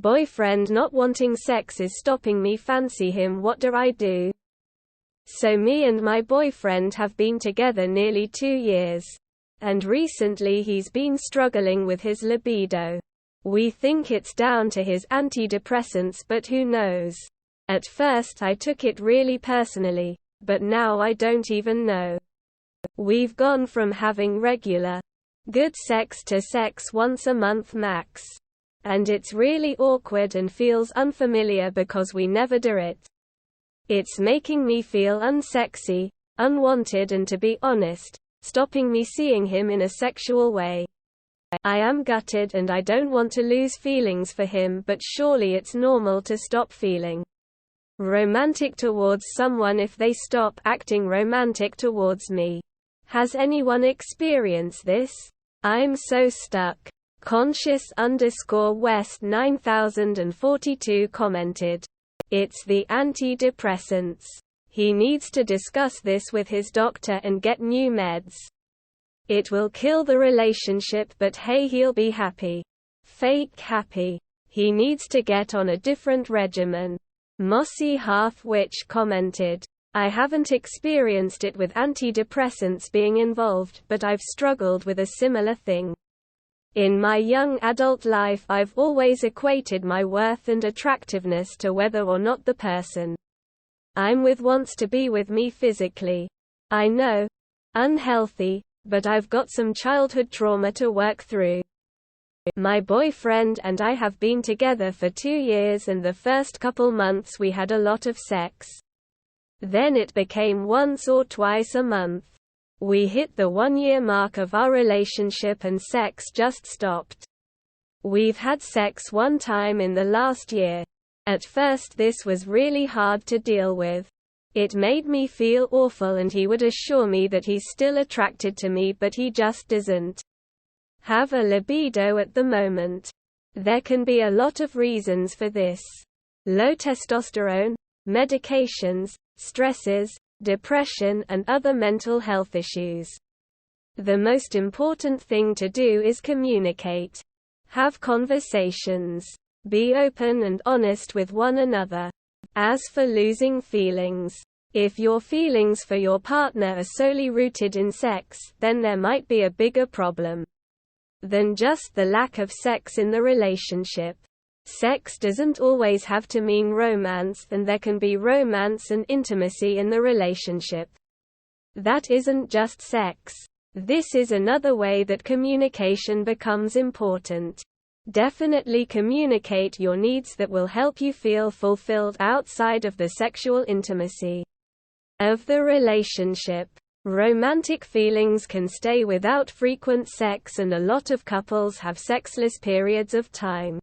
Boyfriend not wanting sex is stopping me fancy him, what do I do? So me and my boyfriend have been together nearly 2 years. And recently he's been struggling with his libido. We think it's down to his antidepressants, but who knows? At first I took it really personally, but now I don't even know. We've gone from having regular, good sex to sex once a month max. And it's really awkward and feels unfamiliar because we never do it. It's making me feel unsexy, unwanted, and to be honest, stopping me seeing him in a sexual way. I am gutted and I don't want to lose feelings for him, but surely it's normal to stop feeling romantic towards someone if they stop acting romantic towards me. Has anyone experienced this? I'm so stuck. Conscious_West 9042 commented. It's the antidepressants. He needs to discuss this with his doctor and get new meds. It will kill the relationship, but hey, he'll be happy. Fake happy. He needs to get on a different regimen. Mossy Half-Witch commented. I haven't experienced it with antidepressants being involved, but I've struggled with a similar thing. In my young adult life, I've always equated my worth and attractiveness to whether or not the person I'm with wants to be with me physically. I know, unhealthy, but I've got some childhood trauma to work through. My boyfriend and I have been together for 2 years, and the first couple months we had a lot of sex. Then it became once or twice a month. We hit the 1-year mark of our relationship and sex just stopped. We've had sex 1 time in the last year. At first this was really hard to deal with. It made me feel awful, and he would assure me that he's still attracted to me, but he just doesn't have a libido at the moment. There can be a lot of reasons for this. Low testosterone, medications, stresses, depression, and other mental health issues. The most important thing to do is communicate. Have conversations. Be open and honest with one another. As for losing feelings, if your feelings for your partner are solely rooted in sex, then there might be a bigger problem than just the lack of sex in the relationship. Sex doesn't always have to mean romance, and there can be romance and intimacy in the relationship. That isn't just sex. This is another way that communication becomes important. Definitely communicate your needs that will help you feel fulfilled outside of the sexual intimacy of the relationship. Romantic feelings can stay without frequent sex, and a lot of couples have sexless periods of time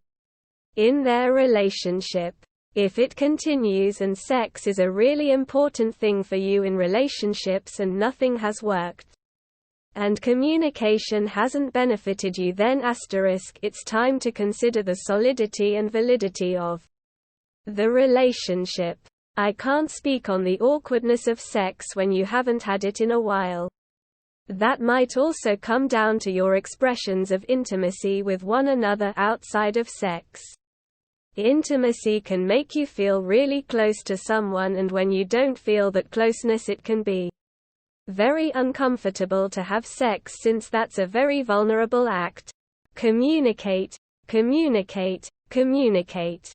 in their relationship. If it continues and sex is a really important thing for you in relationships and nothing has worked, and communication hasn't benefited you, then it's time to consider the solidity and validity of the relationship. I can't speak on the awkwardness of sex when you haven't had it in a while. That might also come down to your expressions of intimacy with one another outside of sex. Intimacy can make you feel really close to someone, and when you don't feel that closeness, it can be very uncomfortable to have sex, since that's a very vulnerable act. Communicate, communicate, communicate.